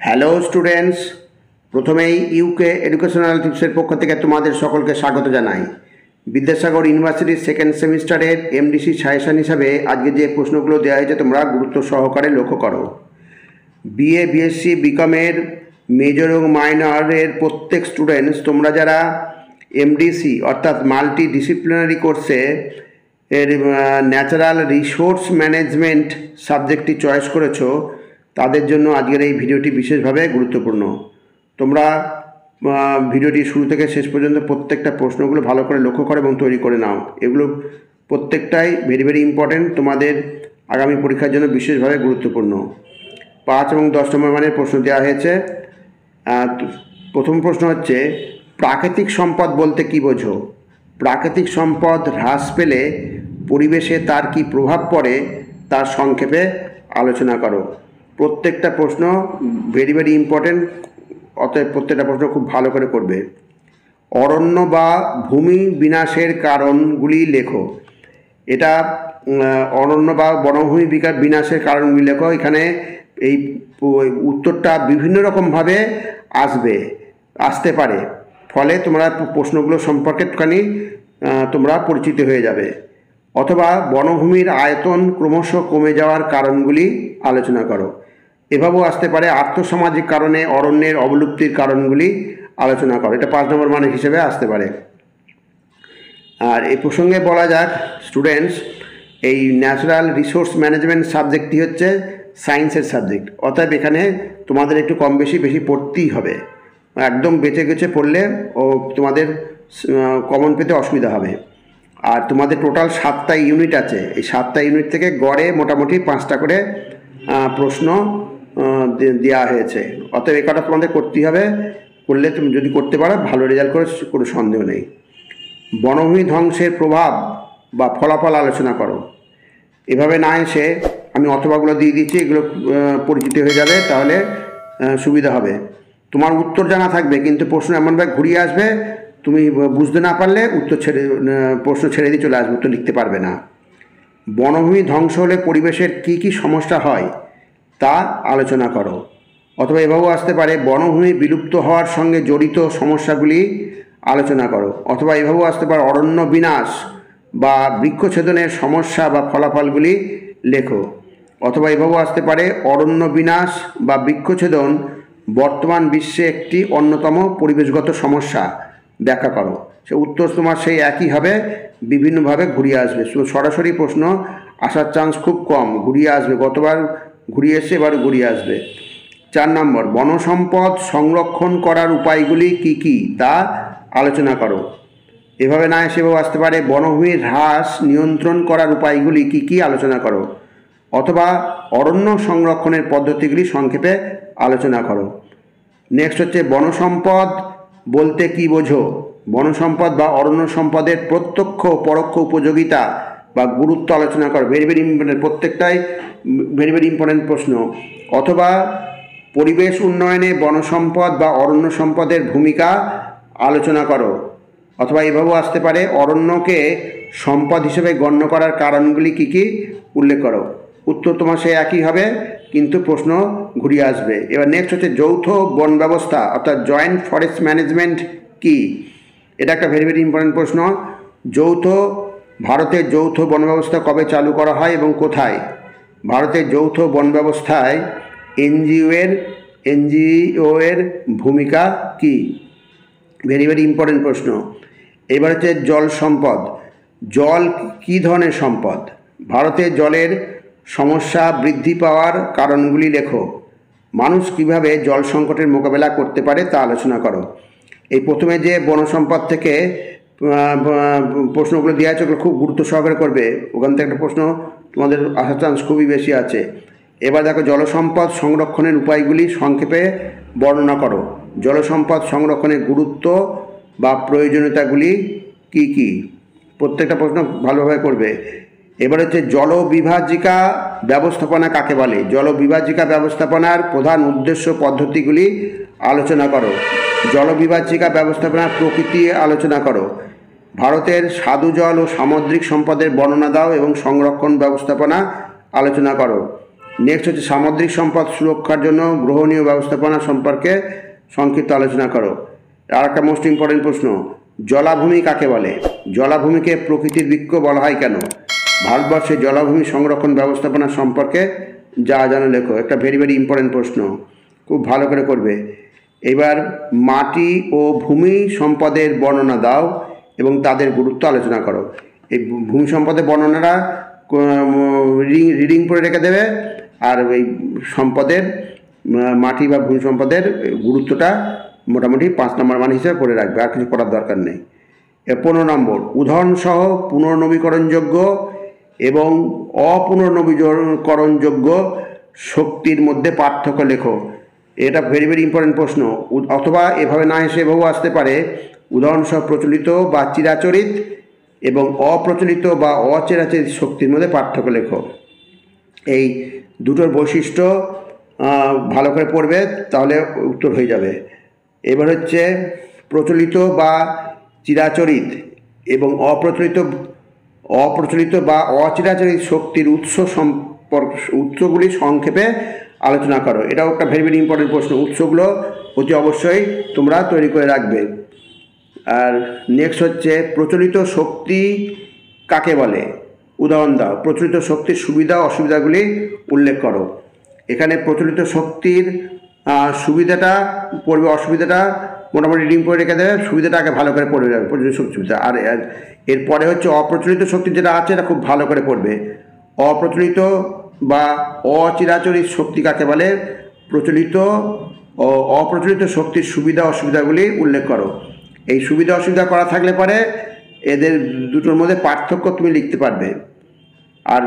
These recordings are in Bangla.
হ্যালো স্টুডেন্টস, প্রথমেই ইউকে এডুকেশনাল টিপসের পক্ষ থেকে তোমাদের সকলকে স্বাগত জানাই। বিদ্যাসাগর ইউনিভার্সিটির সেকেন্ড সেমিস্টারের এমডিসি সাজেশন হিসাবে আজকে যে প্রশ্নগুলো দেওয়া হয়েছে তোমরা গুরুত্ব সহকারে লক্ষ্য করো। বিএ, বিএসসি, বিকমের মেজর এবং মাইনরের প্রত্যেক স্টুডেন্টস তোমরা যারা এমডিসি অর্থাৎ মাল্টি ডিসিপ্লিনারি কোর্সে এর ন্যাচারাল রিসোর্স ম্যানেজমেন্ট সাবজেক্টটি চয়েস করেছো, তাদের জন্য আজকের এই ভিডিওটি বিশেষভাবে গুরুত্বপূর্ণ। তোমরা ভিডিওটি শুরু থেকে শেষ পর্যন্ত প্রত্যেকটা প্রশ্নগুলো ভালো করে লক্ষ্য করো এবং তৈরি করে নাও। এগুলো প্রত্যেকটাই ভেরি ইম্পর্ট্যান্ট, তোমাদের আগামী পরীক্ষার জন্য বিশেষভাবে গুরুত্বপূর্ণ। 5 এবং 10 নম্বর মানের প্রশ্ন দেওয়া হয়েছে। প্রথম প্রশ্ন হচ্ছে, প্রাকৃতিক সম্পদ বলতে কী বোঝো? প্রাকৃতিক সম্পদ হ্রাস পেলে পরিবেশে তার কী প্রভাব পড়ে তার সংক্ষেপে আলোচনা করো। প্রত্যেকটা প্রশ্ন ভেরি ইম্পর্ট্যান্ট, অতএব প্রত্যেকটা প্রশ্ন খুব ভালো করে করবে। অরণ্য বা ভূমি বিনাশের কারণগুলি লেখো। এটা অরণ্য বা বনভূমি বিনাশের কারণগুলি লেখো। এখানে এই উত্তরটা বিভিন্ন রকমভাবে আসতে পারে, ফলে তোমরা প্রশ্নগুলো সম্পর্কে একটুখানি তোমরা পরিচিত হয়ে যাবে। অথবা বনভূমির আয়তন ক্রমশ কমে যাওয়ার কারণগুলি আলোচনা করো। এভাবেও আসতে পারে, আর্থসামাজিক কারণে অরণ্যের অবলুপ্তির কারণগুলি আলোচনা করো। এটা 5 নম্বর মানের হিসেবে আসতে পারে। আর এই প্রসঙ্গে বলা যাক স্টুডেন্টস, এই ন্যাচারাল রিসোর্স ম্যানেজমেন্ট সাবজেক্টটি হচ্ছে সায়েন্সের সাবজেক্ট, অতএব এখানে তোমাদের একটু কম বেশি পড়তেই হবে। একদম বেঁচে গেছে পড়লে ও তোমাদের কমন পেতে অসুবিধা হবে। আর তোমাদের টোটাল 7টা ইউনিট আছে। এই 7টা ইউনিট থেকে গড়ে মোটামুটি 5টা করে প্রশ্ন দেওয়া হয়েছে, অতএব এই কটা তোমাদের করতেই হবে। করলে তুমি যদি করতে পারো ভালো রেজাল্ট করে, কোনো সন্দেহ নেই। বনভূমি ধ্বংসের প্রভাব বা ফলাফল আলোচনা করো। এভাবে না এসে আমি অথবাগুলো দিয়ে দিচ্ছি, এগুলো পরিচিত হয়ে যাবে, তাহলে সুবিধা হবে। তোমার উত্তর জানা থাকবে কিন্তু প্রশ্ন এমনভাবে ঘুরিয়ে আসবে, তুমি বুঝতে না পারলে প্রশ্ন ছেড়ে দিয়ে চলে আসবে, উত্তর লিখতে পারবে না। বনভূমি ধ্বংস হলে পরিবেশের কী সমস্যা হয় তা আলোচনা করো। অথবা এভাবেও আসতে পারে, বনভূমি বিলুপ্ত হওয়ার সঙ্গে জড়িত সমস্যাগুলি আলোচনা করো। অথবা এভাবেও আসতে পারে, অরণ্য বিনাশ বা বৃক্ষছেদনের সমস্যা বা ফলাফলগুলি লেখো। অথবা এভাবেও আসতে পারে, অরণ্য বিনাশ বা বৃক্ষছেদন বর্তমান বিশ্বে একটি অন্যতম পরিবেশগত সমস্যা ব্যাখ্যা করো। সে উত্তর তোমার সেই একই হবে, বিভিন্নভাবে ঘুরিয়ে আসবে। সরাসরি প্রশ্ন আসার চান্স খুব কম, ঘুরিয়ে আসবে। গতবার ঘুরিয়ে এসে এবার ঘুরিয়ে আসবে। 4 নম্বর, বনসম্পদ সংরক্ষণ করার উপায়গুলি কী তা আলোচনা করো। এভাবে না এসেও আসতে পারে, বনভূমির হ্রাস নিয়ন্ত্রণ করার উপায়গুলি কী আলোচনা করো। অথবা অরণ্য সংরক্ষণের পদ্ধতিগুলি সংক্ষেপে আলোচনা করো। নেক্সট হচ্ছে, বনসম্পদ বলতে কী বোঝো? বনসম্পদ বা অরণ্য সম্পদের প্রত্যক্ষ পরোক্ষ উপযোগিতা বা গুরুত্ব আলোচনা করো। ভেরি ইম্পর্টেন্ট, প্রত্যেকটাই ভেরি ইম্পর্টেন্ট প্রশ্ন। অথবা পরিবেশ উন্নয়নে বনসম্পদ বা অরণ্য সম্পদের ভূমিকা আলোচনা করো। অথবা এভাবেও আসতে পারে, অরণ্যকে সম্পদ হিসেবে গণ্য করার কারণগুলি কী উল্লেখ করো। উত্তর তোমার সে একই হবে, কিন্তু প্রশ্ন ঘুরিয়ে আসবে। এবার নেক্সট হচ্ছে, যৌথ বন ব্যবস্থা অর্থাৎ জয়েন্ট ফরেস্ট ম্যানেজমেন্ট কি? এটা একটা ভেরি ইম্পর্টেন্ট প্রশ্ন। ভারতের যৌথ বন ব্যবস্থা কবে চালু করা হয় এবং কোথায়? ভারতের যৌথ বন ব্যবস্থায় এনজিও এর ভূমিকা কি? ভেরি ইম্পর্টেন্ট প্রশ্ন। এবার হচ্ছে, জল সম্পদ। জল কী ধরনের সম্পদ? ভারতে জলের সমস্যা বৃদ্ধি পাওয়ার কারণগুলি লেখো। মানুষ কিভাবে জল সংকটের মোকাবেলা করতে পারে তা আলোচনা করো। এই প্রথমে যে বন সম্পদ থেকে প্রশ্নগুলো দেওয়া আছে ওগুলো খুব গুরুত্ব সহকারে করবে, ওখান থেকে একটা প্রশ্ন তোমাদের আসার চান্স খুবই বেশি আছে। এবার দেখো, জলসম্পদ সংরক্ষণের উপায়গুলি সংক্ষেপে বর্ণনা করো। জলসম্পদ সংরক্ষণের গুরুত্ব বা প্রয়োজনীয়তাগুলি কী? প্রত্যেকটা প্রশ্ন ভালোভাবে করবে। এবার হচ্ছে, জলবিভাজিকা ব্যবস্থাপনা কাকে বলে? জলবিভাজিকা ব্যবস্থাপনার প্রধান উদ্দেশ্য পদ্ধতিগুলি আলোচনা করো। জলবিভাজিকা ব্যবস্থাপনার প্রকৃতি আলোচনা করো। ভারতের স্বাদু জল ও সামুদ্রিক সম্পদের বর্ণনা দাও এবং সংরক্ষণ ব্যবস্থাপনা আলোচনা করো। নেক্সট হচ্ছে সামুদ্রিক সম্পদ সুরক্ষার জন্য গ্রহণীয় ব্যবস্থাপনা সম্পর্কে সংক্ষিপ্ত আলোচনা করো। আর একটা মোস্ট ইম্পর্টেন্ট প্রশ্ন, জলাভূমি কাকে বলে? জলাভূমিকে প্রকৃতির বৃক্ষ বলা হয় কেন? ভারতবর্ষে জলাভূমি সংরক্ষণ ব্যবস্থাপনা সম্পর্কে যা জানো লেখো। একটা ভেরি ভেরি ইম্পর্টেন্ট প্রশ্ন, খুব ভালো করে করবে। এবার মাটি ও ভূমি সম্পদের বর্ণনা দাও এবং তাদের গুরুত্ব আলোচনা করো। এই ভূমি সম্পদের বর্ণনাটা রিডিং করে রেখে দেবে, আর এই সম্পদের মাটি বা ভূমি সম্পদের গুরুত্বটা মোটামুটি 5 নম্বর মান হিসেবে করে রাখবে, আর কিছু করার দরকার নেই। 15 নম্বর, উদাহরণসহ পুনর্নবীকরণযোগ্য এবং অপুনর্নবীকরণযোগ্য শক্তির মধ্যে পার্থক্য লেখো। এটা ভেরি ভেরি ইম্পর্টেন্ট প্রশ্ন, অথবা এভাবে না এসে এভাবেও আসতে পারে। উদাহরণসহ প্রচলিত বা চিরাচরিত এবং অপ্রচলিত বা অচিরাচরিত শক্তির মধ্যে পার্থক্য লেখো। এই দুটোর বৈশিষ্ট্য ভালো করে পড়বে, তাহলে উত্তর হয়ে যাবে। এবার হচ্ছে প্রচলিত বা চিরাচরিত এবং অপ্রচলিত বা অচিরাচরিত শক্তির উৎসগুলি সংক্ষেপে আলোচনা করো। এটাও একটা ভেরি ভেরি ইম্পর্টেন্ট প্রশ্ন, উৎসগুলো অতি অবশ্যই তোমরা তৈরি করে রাখবে। আর নেক্সট হচ্ছে প্রচলিত শক্তি কাকে বলে? উদাহরণ দাও। প্রচলিত শক্তির সুবিধা অসুবিধাগুলি উল্লেখ করো। এখানে প্রচলিত শক্তির সুবিধাটা পড়বে, অসুবিধাটা মোটামুটি রিডিং করে রেখে দেবে, সুবিধাটা আগে ভালো করে পড়বে যাবে, প্রচলিত শক্তি সুবিধা। আর এরপরে হচ্ছে অপ্রচলিত শক্তি যেটা আছে এটা খুব ভালো করে পড়বে। অপ্রচলিত বা অচিরাচরিত শক্তি কাকে বলে? প্রচলিত ও অপ্রচলিত শক্তির সুবিধা অসুবিধাগুলি উল্লেখ করো। এই সুবিধা অসুবিধা করা থাকলে পরে এদের দুটোর মধ্যে পার্থক্য তুমি লিখতে পারবে। আর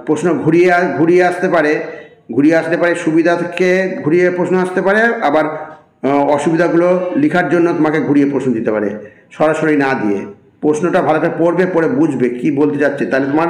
প্রশ্ন ঘুরিয়ে আসতে পারে, সুবিধা থেকে ঘুরিয়ে প্রশ্ন আসতে পারে, আবার অসুবিধাগুলো লেখার জন্য তোমাকে ঘুরিয়ে প্রশ্ন দিতে পারে, সরাসরি না দিয়ে। প্রশ্নটা ভালো করে পড়বে, পড়ে বুঝবে কি বলতে যাচ্ছে, তাহলে তোমার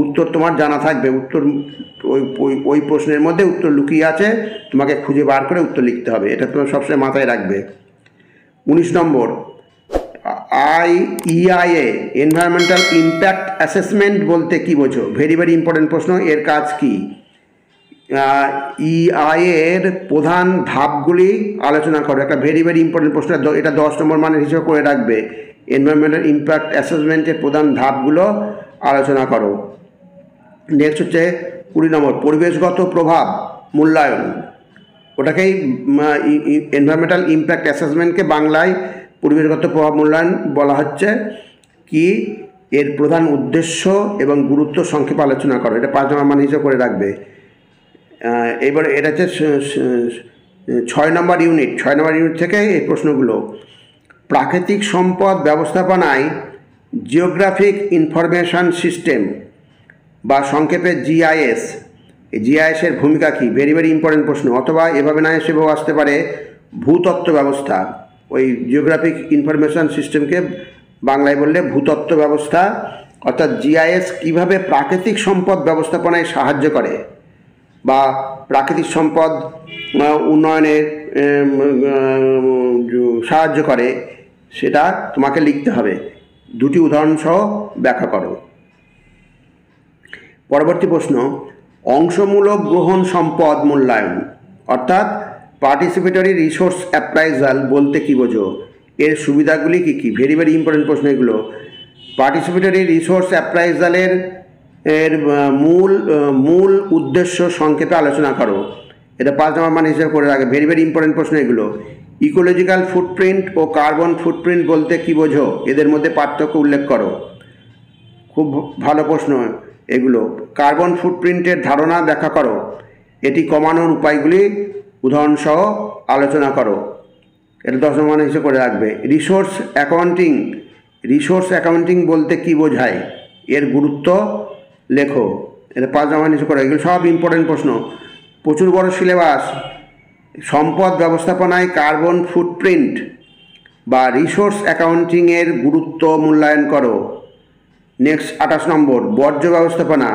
উত্তর তোমার জানা থাকবে। উত্তর ওই প্রশ্নের মধ্যে উত্তর লুকিয়ে আছে, তোমাকে খুঁজে বার করে উত্তর লিখতে হবে, এটা তোমার সবসময় মাথায় রাখবে। 19 নম্বর, EIA এনভায়রনমেন্টাল ইম্প্যাক্ট অ্যাসেসমেন্ট বলতে কি বোঝো? ভেরি ভেরি ইম্পর্টেন্ট প্রশ্ন, এর কাজ কি? EIA এর প্রধান ধাপগুলি আলোচনা করো। একটা ভেরি ভেরি ইম্পর্টেন্ট প্রশ্ন, এটা 10 নম্বর মানের হিসেবে করে রাখবে। এনভায়রনমেন্টাল ইম্প্যাক্ট অ্যাসেসমেন্টের প্রধান ধাপগুলো আলোচনা করো। নেক্সট হচ্ছে 20 নম্বর, পরিবেশগত প্রভাব মূল্যায়ন। ওটাকেই এনভায়রনমেন্টাল ইম্প্যাক্ট অ্যাসেসমেন্টকে বাংলায় পরিবেশগত প্রভাব মূল্যায়ন বলা হচ্ছে। কি এর প্রধান উদ্দেশ্য এবং গুরুত্ব সংক্ষেপে আলোচনা করো। এটা 5 নম্বর মান হিসেবে করে রাখবে। এবার এটা হচ্ছে 6 নম্বর ইউনিট থেকে এই প্রশ্নগুলো। প্রাকৃতিক সম্পদ ব্যবস্থাপনায় জিওগ্রাফিক ইনফরমেশন সিস্টেম বা সংক্ষেপে GIS, এই GIS-এর ভূমিকা কী? ভেরি ভেরি ইম্পর্টেন্ট প্রশ্ন, অথবা এভাবে না এসেও আসতে পারে ভূতত্ত্ব ব্যবস্থা। ওই জিওগ্রাফিক ইনফরমেশন সিস্টেমকে বাংলায় বললে ভূতত্ত্ব ব্যবস্থা। অর্থাৎ GIS কীভাবে প্রাকৃতিক সম্পদ ব্যবস্থাপনায় সাহায্য করে বা প্রাকৃতিক সম্পদ উন্নয়নে সাহায্য করে, সেটা তোমাকে লিখতে হবে। 2টি উদাহরণ সহ ব্যাখ্যা করো। পরবর্তী প্রশ্ন, অংশমূলক গ্রহণ সম্পদ মূল্যায়ন অর্থাৎ পার্টিসিপেটরি রিসোর্স অ্যাপ্রাইজাল বলতে কী বোঝো? এর সুবিধাগুলি কী কী? ভেরি ভেরি ইম্পর্টেন্ট প্রশ্ন এগুলো। পার্টিসিপেটরি রিসোর্স অ্যাপ্রাইজালের মূল উদ্দেশ্য সংক্ষেপে আলোচনা করো। এটা 5 নম্বর মান হিসেবে করে রাখে। ভেরি ভেরি ইম্পর্টেন্ট প্রশ্ন এগুলো। ইকোলজিক্যাল ফুটপ্রিন্ট ও কার্বন ফুটপ্রিন্ট বলতে কী বোঝো? এদের মধ্যে পার্থক্য উল্লেখ করো। খুব ভালো প্রশ্ন এগুলো। কার্বন ফুটপ্রিন্টের ধারণা ব্যাখ্যা করো। এটি কমানোর উপায়গুলি উদাহরণসহ আলোচনা করো। এটা 10 নম্বর হিসেবে করে রাখবে। রিসোর্স অ্যাকাউন্টিং বলতে কী বোঝায়? এর গুরুত্ব লেখো। এটা 5 নম্বর হিসেবে করে। এগুলো সব ইম্পর্টেন্ট প্রশ্ন, প্রচুর বড় সিলেবাস। সম্পদ ব্যবস্থাপনায় কার্বন ফুটপ্রিন্ট বা রিসোর্স অ্যাকাউন্টিংয়ের গুরুত্ব মূল্যায়ন করো। নেক্সট 28 নম্বর, বর্জ্য ব্যবস্থাপনা।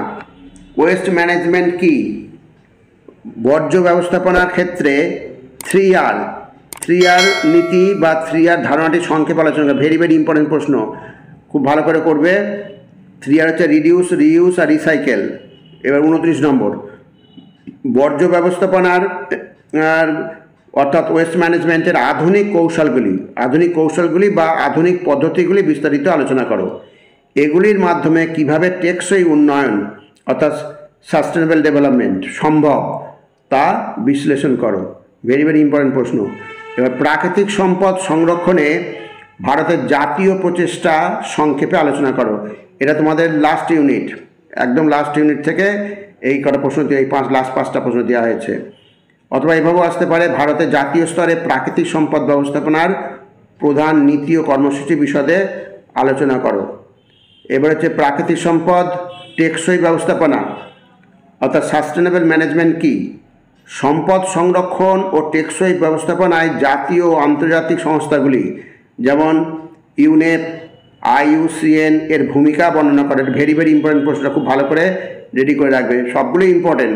ওয়েস্ট ম্যানেজমেন্ট কি? বর্জ্য ব্যবস্থাপনার ক্ষেত্রে 3R নীতি বা 3R ধারণাটি সংক্ষেপে আলোচনা। ভেরি ভেরি ইম্পর্টেন্ট প্রশ্ন। খুব ভালো করে করবে। 3 আর হচ্ছে রিডিউস, রিইউজ আর রিসাইকেল। এবার 29 নম্বর, বর্জ্য ব্যবস্থাপনার অর্থাৎ ওয়েস্ট ম্যানেজমেন্টের আধুনিক কৌশলগুলি বা আধুনিক পদ্ধতিগুলি বিস্তারিত আলোচনা করো। এগুলির মাধ্যমে কিভাবে টেকসই উন্নয়ন অর্থাৎ সাস্টেনেবল ডেভেলপমেন্ট সম্ভব তা বিশ্লেষণ করো। ভেরি ভেরি ইম্পর্টেন্ট প্রশ্ন। এবার প্রাকৃতিক সম্পদ সংরক্ষণে ভারতের জাতীয় প্রচেষ্টা সংক্ষেপে আলোচনা করো। এটা তোমাদের লাস্ট ইউনিট, একদম লাস্ট ইউনিট থেকে এই কটা প্রশ্ন এই লাস্ট 5টা প্রশ্ন দেওয়া হয়েছে। অথবা এভাবেও আসতে পারে, ভারতের জাতীয় স্তরে প্রাকৃতিক সম্পদ ব্যবস্থাপনার প্রধান নীতি ও কর্মসূচি বিশদে আলোচনা করো। এবার হচ্ছে প্রাকৃতিক সম্পদ টেকসই ব্যবস্থাপনা অর্থাৎ সাস্টেনেবল ম্যানেজমেন্ট কি, সম্পদ সংরক্ষণ ও টেকসই ব্যবস্থাপনায় জাতীয় ও আন্তর্জাতিক সংস্থাগুলি যেমন ইউনেপ, IUCN এর ভূমিকা বর্ণনা করে। ভেরি ভেরি ইম্পর্টেন্ট প্রশ্নটা খুব ভালো করে রেডি করে রাখবে, সবগুলোই ইম্পর্টেন্ট।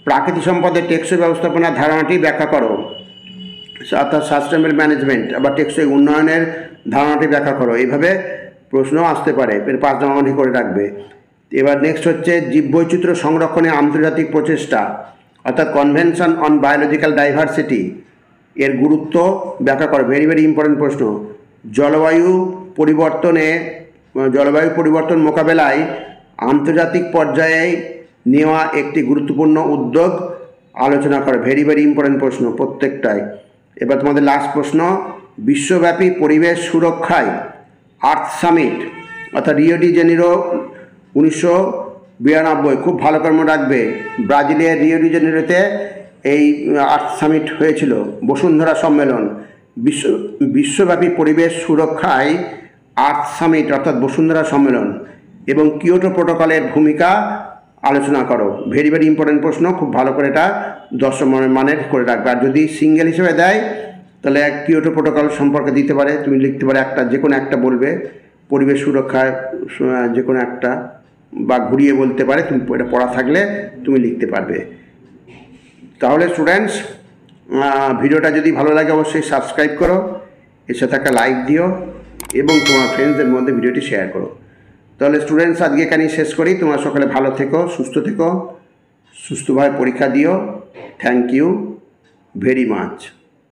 প্রাকৃতিক সম্পদের টেকসই ব্যবস্থাপনার ধারণাটি ব্যাখ্যা করো, অর্থাৎ সাস্টেনেবল ম্যানেজমেন্ট বা টেকসই উন্নয়নের ধারণাটি ব্যাখ্যা করো। এইভাবে প্রশ্ন আসতে পারে, 5 নম্বর করে রাখবে। এবার নেক্সট হচ্ছে জীববৈচিত্র্য সংরক্ষণে আন্তর্জাতিক প্রচেষ্টা অর্থাৎ কনভেনশন অন বায়োলজিক্যাল ডাইভার্সিটি এর গুরুত্ব ব্যাখ্যা করো। ভেরি ভেরি ইম্পর্টেন্ট প্রশ্ন। জলবায়ু পরিবর্তন মোকাবেলায় আন্তর্জাতিক পর্যায়ে নেওয়া একটি গুরুত্বপূর্ণ উদ্যোগ আলোচনা করো। ভেরি ভেরি ইম্পর্টেন্ট প্রশ্ন প্রত্যেকটাই। এবার তোমাদের লাস্ট প্রশ্ন, বিশ্বব্যাপী পরিবেশ সুরক্ষায় আর্থ সামিট অর্থাৎ রিও ডি জেনিরো 1992, খুব ভালো কর্ম রাখবে। ব্রাজিলের রিও ডি জেনিরোতে এই আর্থ সামিট হয়েছিল, বসুন্ধরা সম্মেলন। বিশ্বব্যাপী পরিবেশ সুরক্ষায় আর্থ সামিট অর্থাৎ বসুন্ধরা সম্মেলন এবং কিয়োটো প্রোটোকলের ভূমিকা আলোচনা করো। ভেরি ভেরি ইম্পর্টেন্ট প্রশ্ন, খুব ভালো করে এটা 10 মানের করে রাখবে। আর যদি সিঙ্গেল হিসেবে দেয় তাহলে কিয়োটো প্রোটোকল সম্পর্কে দিতে পারে, তুমি লিখতে পারে একটা, যে কোনো একটা বলবে, পরিবেশ সুরক্ষায় যে কোনো একটা, বা ঘুরিয়ে বলতে পারে, তুমি এটা পড়া থাকলে তুমি লিখতে পারবে। তাহলে স্টুডেন্টস, ভিডিওটা যদি ভালো লাগে অবশ্যই সাবস্ক্রাইব করো, এর সাথে একটা লাইক দিও এবং তোমার ফ্রেন্ডসদের মধ্যে ভিডিওটি শেয়ার করো। তাহলে স্টুডেন্টস, আজকে এখানেই শেষ করি। তোমরা সকলে ভালো থেকো, সুস্থ থেকো, সুস্থভাবে পরীক্ষা দিও। Thank you very much.